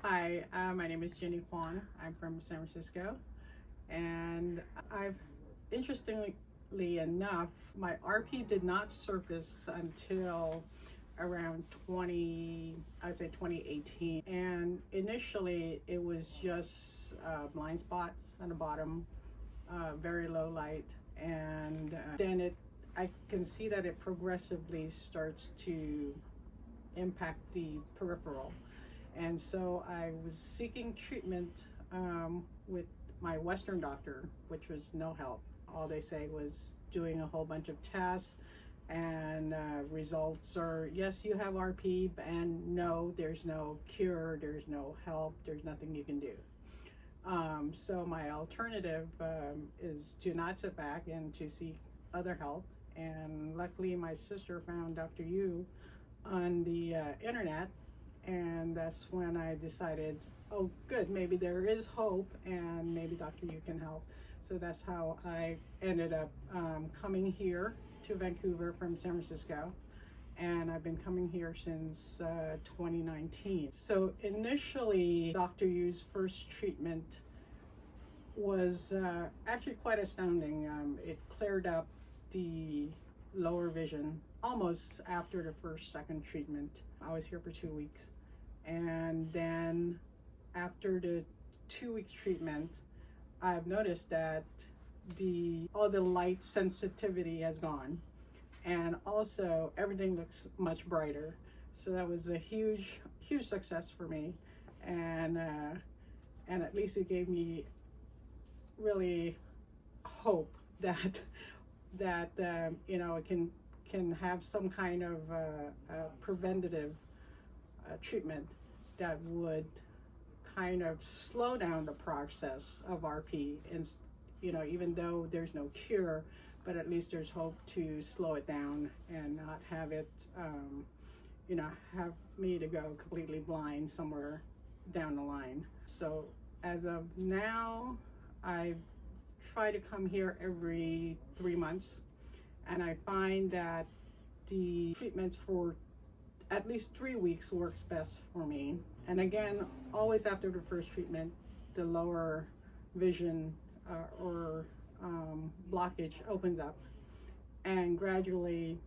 Hi, my name is Gini I'm from San Francisco, and interestingly enough, my RP did not surface until around 2018, and initially it was just blind spots on the bottom, very low light, and then I can see that it progressively starts to impact the peripheral. And so I was seeking treatment with my Western doctor, which was no help. All they say was doing a whole bunch of tests, and results are, yes, you have RP, and no, there's no cure, there's no help, there's nothing you can do. So my alternative is to not sit back and to seek other help. And luckily my sister found Dr. Yu on the internet, and that's when I decided, oh good, maybe there is hope and maybe Dr. Yu can help. So that's how I ended up coming here to Vancouver from San Francisco, and I've been coming here since 2019. So initially Dr. Yu's first treatment was actually quite astounding. It cleared up the lower vision almost after the second treatment. I was here for 2 weeks, and then after the 2 week treatment, I've noticed that all the light sensitivity has gone, and also everything looks much brighter. So that was a huge success for me, and at least it gave me really hope that you know, it can have some kind of preventative treatment that would kind of slow down the process of RP, and you know, even though there's no cure, but at least there's hope to slow it down and not have it you know, have me to go completely blind somewhere down the line. So as of now, I try to come here every 3 months, and I find that the treatments for at least 3 weeks works best for me. And again, always after the first treatment, the lower vision or blockage opens up, and gradually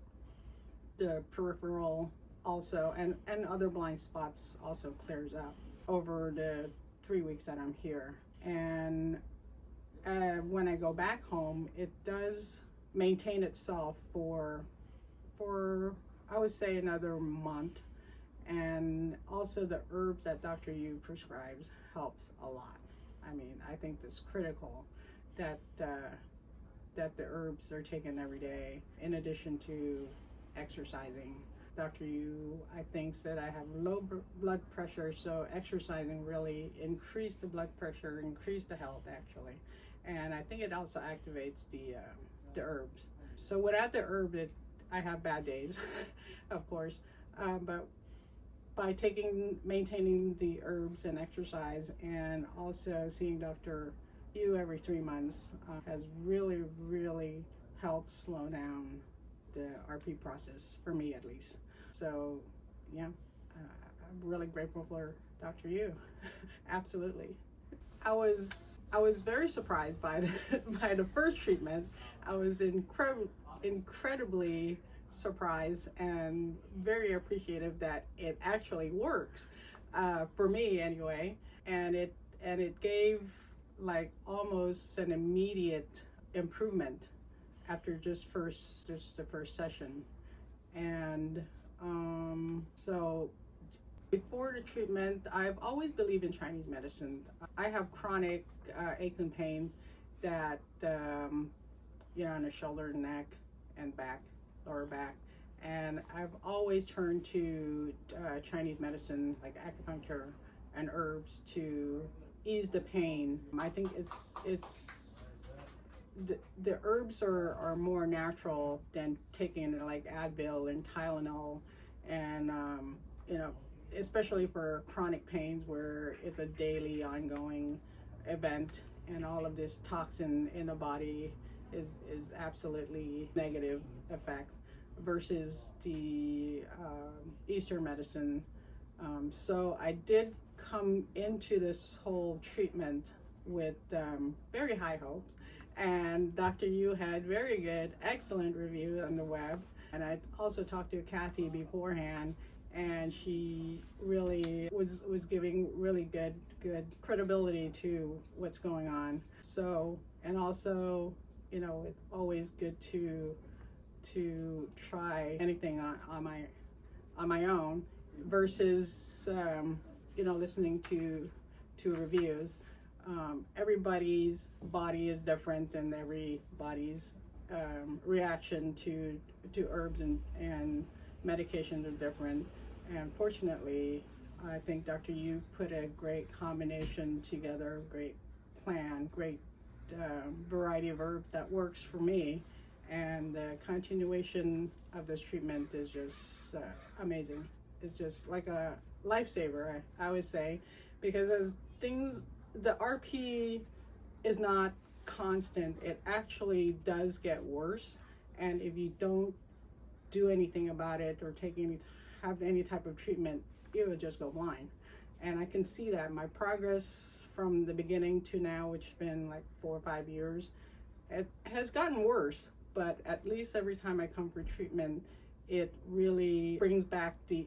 the peripheral also and other blind spots also clears up over the 3 weeks that I'm here. And when I go back home, it does maintain itself for I would say another month. And also the herbs that Dr. Yu prescribes helps a lot. I mean, I think it's critical that the herbs are taken every day in addition to exercising. Dr. Yu, I think, said I have low blood pressure, so exercising really increased the blood pressure, increased the health actually. And I think it also activates the herbs. So without the herb, I have bad days, of course. But by maintaining the herbs and exercise, and also seeing Dr. Yu every 3 months, has really helped slow down the RP process, for me at least. So yeah, I'm really grateful for Dr. Yu. Absolutely. I was very surprised by the first treatment. I was incredibly surprised and very appreciative that it actually works, for me anyway. And it gave like almost an immediate improvement after just the first session. And so before the treatment, I've always believed in Chinese medicine. I have chronic aches and pains that you know, on the shoulder, neck, and back, lower back, and I've always turned to Chinese medicine like acupuncture and herbs to ease the pain. I think the herbs are more natural than taking like Advil and Tylenol, and you know, especially for chronic pains where it's a daily ongoing event, and all of this toxin in the body is absolutely negative effect versus the Eastern medicine. So I did come into this whole treatment with very high hopes, and Dr. Yu had very good, excellent review on the web. And I also talked to Kathy beforehand, and she really was giving really good credibility to what's going on. So, and also, you know, it's always good to try anything on my own versus you know, listening to reviews. Everybody's body is different, and everybody's reaction to herbs and medications are different. And fortunately, I think Dr. Yu put a great combination together, great plan, great variety of herbs that works for me. And the continuation of this treatment is just amazing. It's just like a lifesaver, I would say, because as things, the RP is not constant. It actually does get worse, and if you don't do anything about it or have any type of treatment, it will just go blind. And I can see that my progress from the beginning to now, which has been like 4 or 5 years, it has gotten worse, but at least every time I come for treatment, it really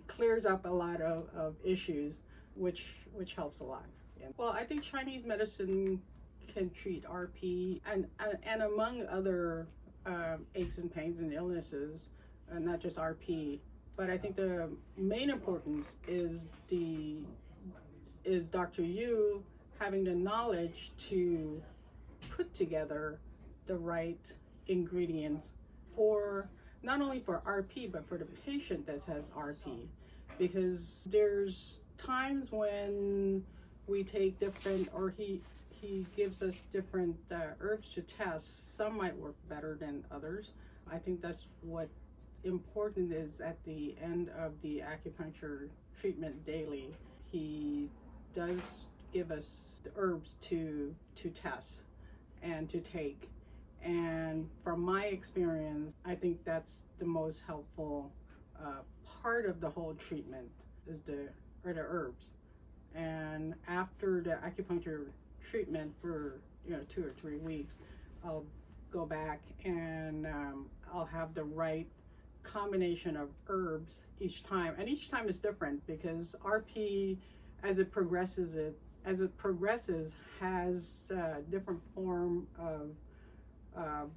clears up a lot of issues, which helps a lot. Yeah. Well, I think Chinese medicine can treat RP and among other aches and pains and illnesses, not just RP. But I think the main importance is Dr. Yu having the knowledge to put together the right ingredients for not only for RP, but for the patient that has RP. Because there's times when we take different, or he gives us different herbs to test. Some might work better than others. I think that's what important is at the end of the acupuncture treatment daily. He does give us the herbs to test and to take. And from my experience, I think that's the most helpful part of the whole treatment is the herbs. And after the acupuncture treatment for 2 or 3 weeks, I'll go back and I'll have the right combination of herbs each time, and each time is different because RP, as it progresses, has different form of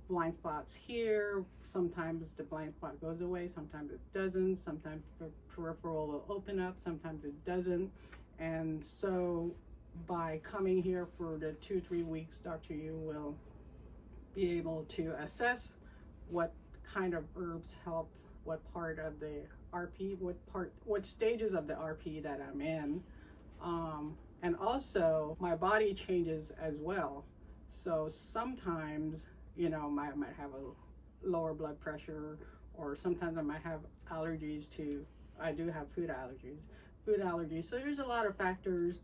blind spots here. Sometimes the blind spot goes away, sometimes it doesn't, sometimes the peripheral will open up, sometimes it doesn't. And so by coming here for the 2-3 weeks, Dr. Yu will be able to assess what kind of herbs help what part of the RP, what stages of the RP that I'm in. And also my body changes as well. So sometimes, I might have a lower blood pressure, or sometimes I might have allergies I do have food allergies. So there's a lot of factors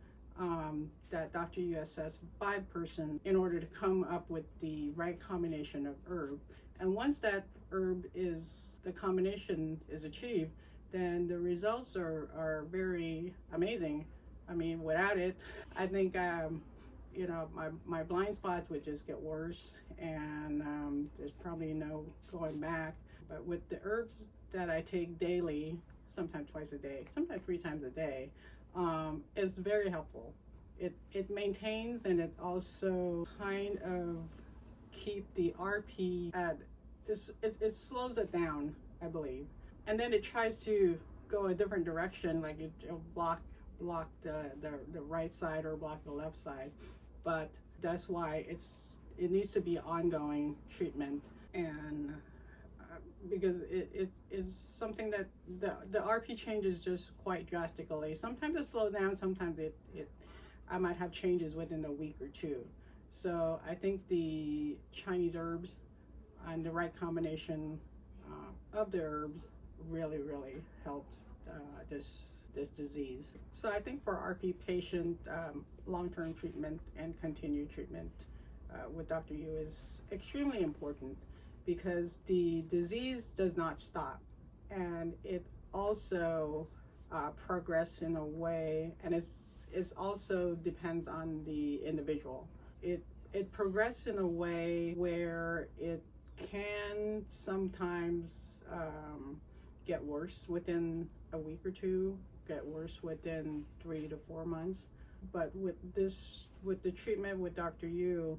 that Dr. Yu assessed by person in order to come up with the right combination of herb. And once that the combination is achieved, then the results are very amazing. I mean, without it, I think, my blind spots would just get worse, and there's probably no going back. But with the herbs that I take daily, sometimes twice a day, sometimes 3 times a day, it's very helpful. It maintains, and it also kind of keep the RP at, it slows it down, I believe. And then it tries to go a different direction, like it'll block the right side or block the left side. But that's why it needs to be ongoing treatment, and because it's something that the RP changes just quite drastically. Sometimes it slows down, sometimes I might have changes within a week or 2. So I think the Chinese herbs and the right combination of the herbs really helps this disease. So I think for RP patient, long-term treatment and continued treatment with Dr. Yu is extremely important, because the disease does not stop, and it also progress in a way, and it's also depends on the individual. It progresses in a way where it can sometimes get worse within a week or two, get worse within 3 to 4 months. But with the treatment with Dr. Yu,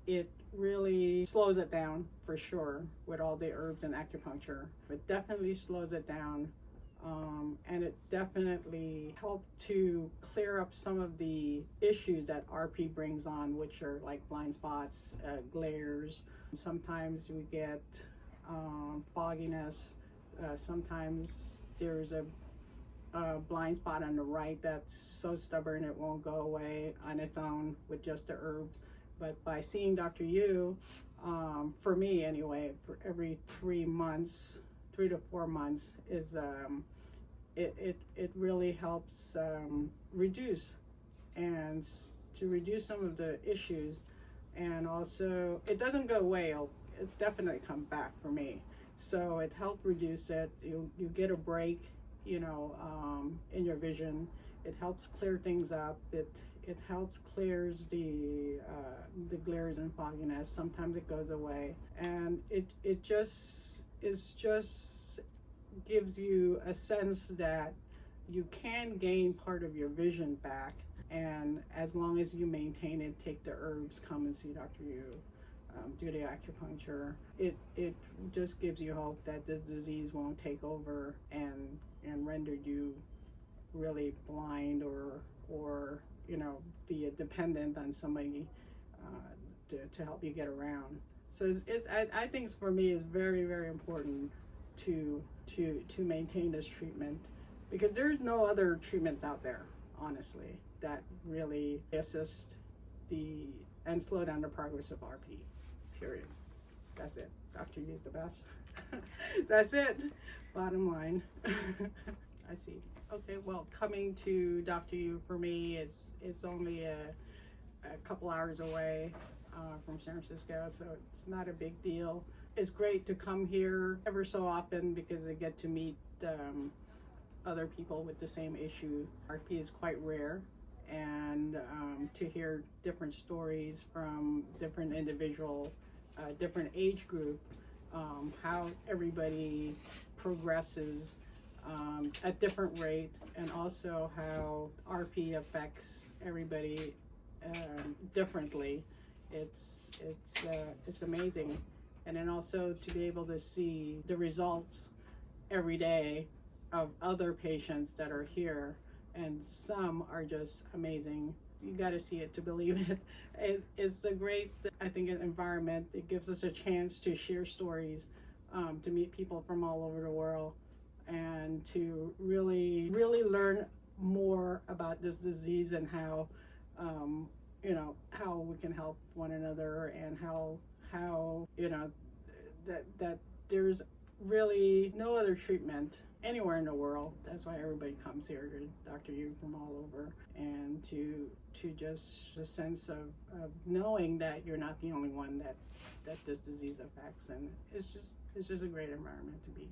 it really slows it down for sure with all the herbs and acupuncture. It definitely slows it down. And it definitely helped to clear up some of the issues that RP brings on, which are like blind spots, glares. Sometimes we get fogginess. Sometimes there's a blind spot on the right that's so stubborn it won't go away on its own with just the herbs. But by seeing Dr. Yu, for me anyway, for every 3 months, 3 to 4 months, is it really helps reduce some of the issues, and also it doesn't go away. It definitely come back for me. So it helped reduce it. You get a break, in your vision. It helps clear things up. It helps clears the glares and fogginess. Sometimes it goes away, and it just gives you a sense that you can gain part of your vision back, and as long as you maintain it, take the herbs, come and see Dr. Yu, do the acupuncture, it just gives you hope that this disease won't take over and render you really blind or be dependent on somebody to help you get around. So I think for me it's very, very important to maintain this treatment, because there's no other treatments out there, honestly, that really assist and slow down the progress of RP, period. That's it. Dr. Yu is the best. That's it. Bottom line. I see. Okay, well, coming to Dr. Yu for me, it's only a couple hours away from San Francisco, so it's not a big deal. It's great to come here ever so often because I get to meet other people with the same issue. RP is quite rare, and to hear different stories from different individual, different age group, how everybody progresses at different rate, and also how RP affects everybody differently. It's amazing. And then also to be able to see the results every day of other patients that are here, and some are just amazing. You got to see it to believe it. It's a great, I think, environment. It gives us a chance to share stories, to meet people from all over the world, and to really, really learn more about this disease and how, how we can help one another, and how that there's really no other treatment anywhere in the world. That's why everybody comes here to Dr. Yu from all over, and to just a sense of knowing that you're not the only one that this disease affects, and it's just a great environment to be.